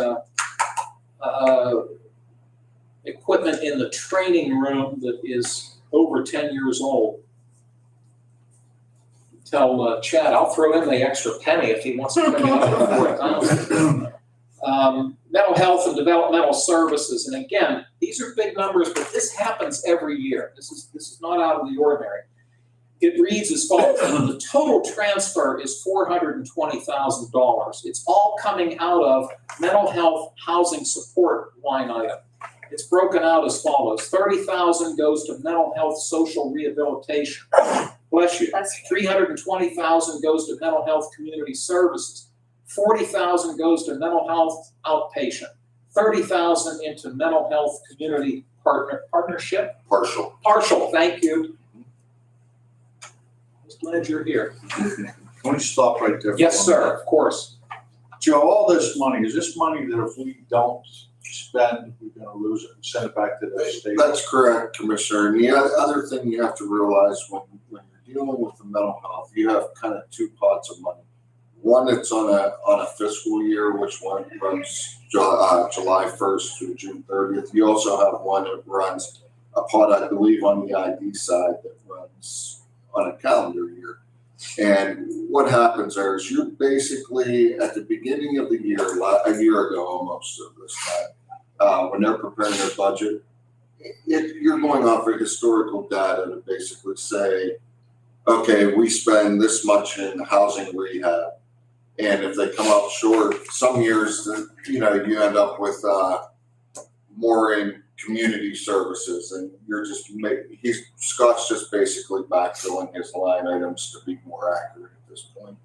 equipment in the training room that is over 10 years old. Tell Chad, I'll throw in the extra penny if he wants to bring it up to 4,000. Mental health and developmental services, and again, these are big numbers, but this happens every year. This is not out of the ordinary. It reads as follows: the total transfer is $420,000. It's all coming out of mental health housing support line item. It's broken out as follows: $30,000 goes to mental health social rehabilitation. Bless you. $320,000 goes to mental health community services. $40,000 goes to mental health outpatient. $30,000 into mental health community partnership. Partial. Thank you. Just glad you're here. Can we stop right there? Yes, sir. Of course. Joe, all this money, is this money that if we don't spend, we're gonna lose it and send it back to the state? That's correct, Commissioner. And the other thing you have to realize when you're dealing with the mental health, you have kind of two pots of money. One that's on a fiscal year, which one runs July 1st through June 30th. You also have one that runs a pot, I believe, on the ID side that runs on a calendar year. And what happens there is you're basically at the beginning of the year, a year ago almost of this time, when they're preparing their budget, you're going off of historical data to basically say, okay, we spend this much in housing rehab. And if they come up short, some years, you end up with more in community services, and you're just Scott's just basically backfilling his line items to be more accurate at this point,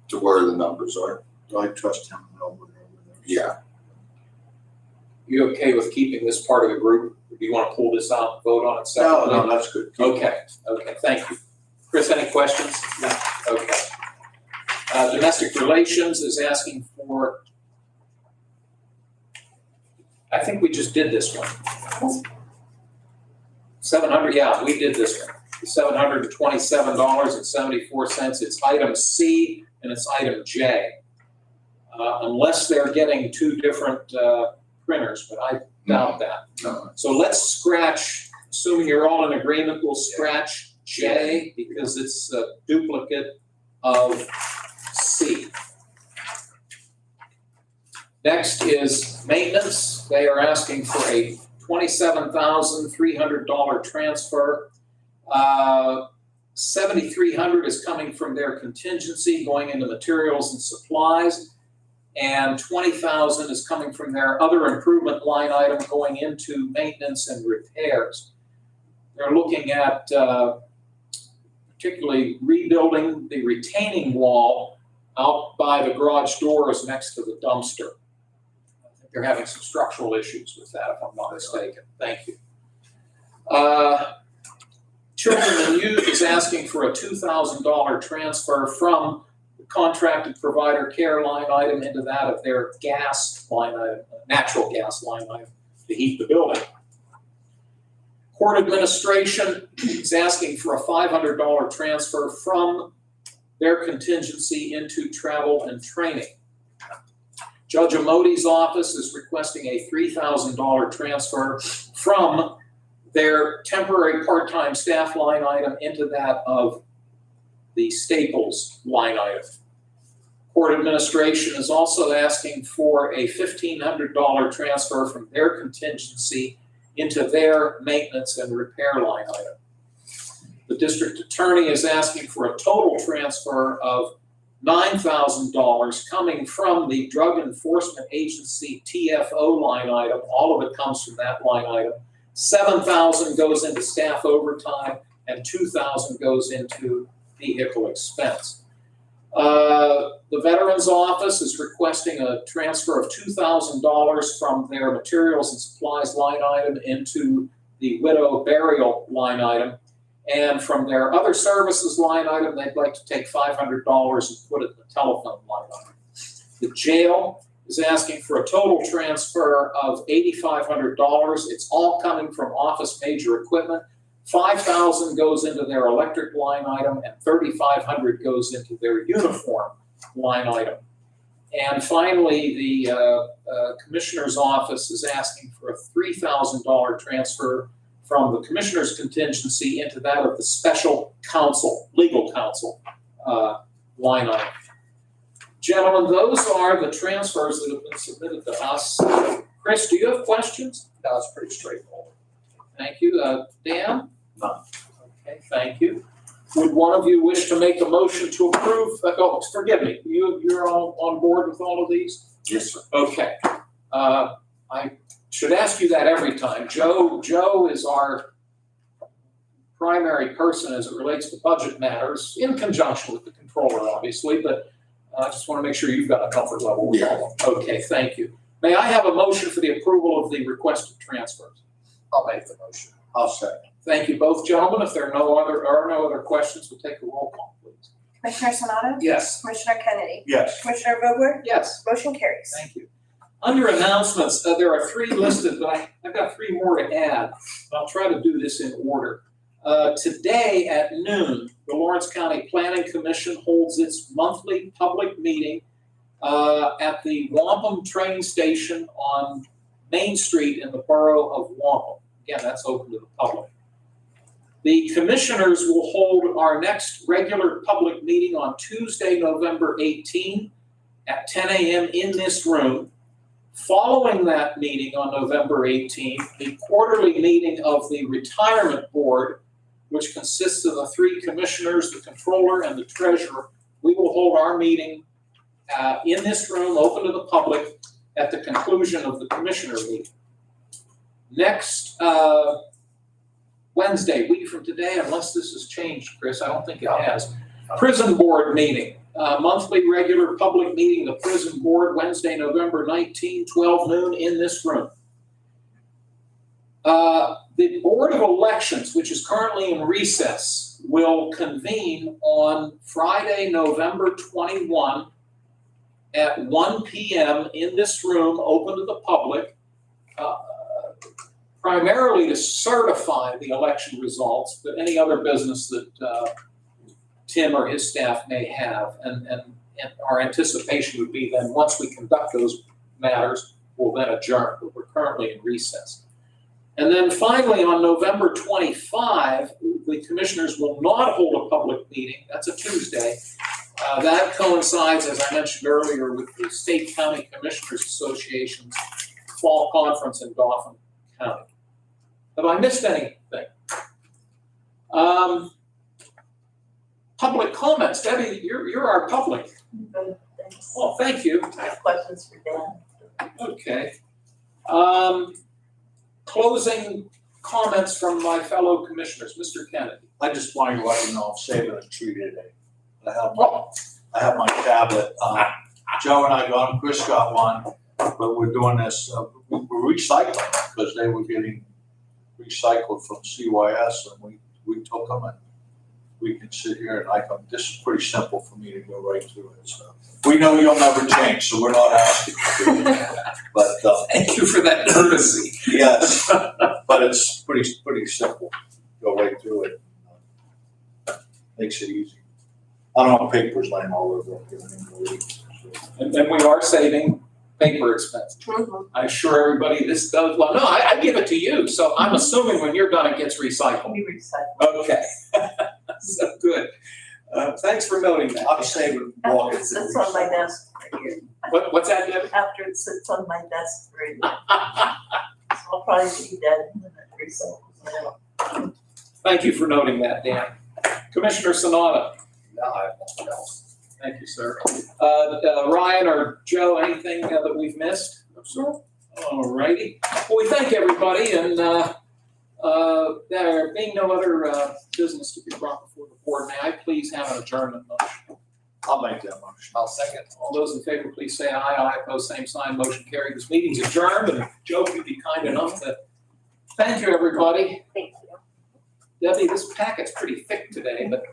to where the numbers are. I trust him. Yeah. You okay with keeping this part of the group? Do you want to pull this out and vote on it separately? No, that's good. Okay, thank you. Chris, any questions? No. Okay. Domestic Relations is asking for, I think we just did this one. 700, yeah, we did this one. $727.74. It's item C and it's item J. Unless they're getting two different printers, but I doubt that. No. So let's scratch, assuming you're all in agreement, we'll scratch J because it's a duplicate of C. Next is maintenance. They are asking for a $27,300 transfer. $7,300 is coming from their contingency going into materials and supplies, and $20,000 is coming from their other improvement line item going into maintenance and repairs. They're looking at particularly rebuilding the retaining wall out by the garage doors next to the dumpster. I think they're having some structural issues with that, if I'm not mistaken. Thank you. Children and Youth is asking for a $2,000 transfer from the contracted provider care line item into that of their gas line item, natural gas line item to heat the building. Court administration is asking for a $500 transfer from their contingency into travel and training. Judge Amodi's office is requesting a $3,000 transfer from their temporary part-time staff line item into that of the Staples line item. Court administration is also asking for a $1,500 transfer from their contingency into their maintenance and repair line item. The district attorney is asking for a total transfer of $9,000 coming from the Drug Enforcement Agency TFO line item. All of it comes from that line item. $7,000 goes into staff overtime and $2,000 goes into vehicle expense. The Veterans Office is requesting a transfer of $2,000 from their materials and supplies line item into the widow burial line item. And from their other services line item, they'd like to take $500 and put it in the telephone line item. The jail is asking for a total transfer of $8,500. It's all coming from office major equipment. $5,000 goes into their electric line item and $3,500 goes into their uniform line item. And finally, the commissioner's office is asking for a $3,000 transfer from the commissioner's contingency into that of the special counsel, legal counsel line item. Gentlemen, those are the transfers that have been submitted to us. Chris, do you have questions? No, it's pretty straightforward. Thank you. Dan? None. Okay, thank you. Would one of you wish to make a motion to approve? Oh, forgive me. You're all on board with all of these? Yes, sir. Okay. I should ask you that every time. Joe is our primary person as it relates to budget matters, in conjunction with the controller, obviously, but I just want to make sure you've got a comfort level with all of them. Okay, thank you. May I have a motion for the approval of the requested transfers? I'll make the motion. I'll second. Thank you both, gentlemen. If there are no other questions, we'll take a roll call, please. Commissioner Sonato? Yes. Commissioner Kennedy? Yes. Commissioner Vogler? Yes. Motion carries. Thank you. Under announcements, there are 3 listed, but I've got 3 more to add. I'll try to do this in order. Today at noon, the Lawrence County Planning Commission holds its monthly public meeting at the Wampum train station on Main Street in the borough of Wampum. Again, that's open to the public. The commissioners will hold our next regular public meeting on Tuesday, November 18 at 10 a.m. in this room. Following that meeting on November 18, the quarterly meeting of the Retirement Board, which consists of the 3 commissioners, the controller, and the treasurer, we will hold our meeting in this room, open to the public, at the conclusion of the commissioner meeting. Next Wednesday, week from today, unless this has changed, Chris, I don't think it has, prison board meeting. Monthly regular public meeting, the prison board, Wednesday, November 19, 12 noon in this room. The Board of Elections, which is currently in recess, will convene on Friday, November 21 at 1 p.m. in this room, open to the public, primarily to certify the election results, but any other business that Tim or his staff may have. And our anticipation would be then, once we conduct those matters, we'll then adjourn, but we're currently in recess. And then finally, on November 25, the commissioners will not hold a public meeting. That's a Tuesday. That coincides, as I mentioned earlier, with the State County Commissioners Association's fall conference in Dauphin County. Have I missed anything? Public comments. Debbie, you're our public. Good, thanks. Well, thank you. I have questions for Dan. Okay. Closing comments from my fellow commissioners. Mr. Kennedy. I just wanted to let you know I'm saving a tree today. I have my tablet. Joe and I got them, Chris got one, but we're doing this, we're recycling because they were getting recycled from CYS and we took them and we can sit here and this is pretty simple for me to go right through it, so. We know you'll never change, so we're not asking you to. But, Thank you for that courtesy. yes, but it's pretty simple. Go right through it. Makes it easy. I don't want papers laying all over it. And then we are saving paper expenses. I assure everybody this does, well, no, I give it to you, so I'm assuming when you're done, it gets recycled. We recycle. Okay. So good. Thanks for noting that. I'm saving After water. it sits on my desk for a year. What's that, Debbie? After it sits on my desk for a year. So I'll probably be dead when it recycles. Thank you for noting that, Dan. Commissioner Sanada. No, I have nothing else. Thank you, sir. Ryan or Joe, anything that we've missed? No, sir. All righty. Well, we thank everybody, and there being no other business to be brought before the board, may I please have an adjournment motion? I'll make that motion. I'll second. All those in favor, please say aye. Aye, opposed, same sign. Motion carried. This meeting's adjourned, and Joe, if you'd be kind enough to thank you, everybody. Thank you. Debbie, this packet's pretty thick today, but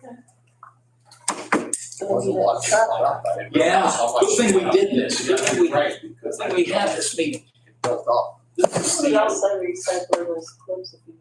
There was a lot shot up. I didn't yeah, realize how much. good thing we did this. Good thing we Right, because had this meeting. it built up. This is What the- else I recycle was clothes if you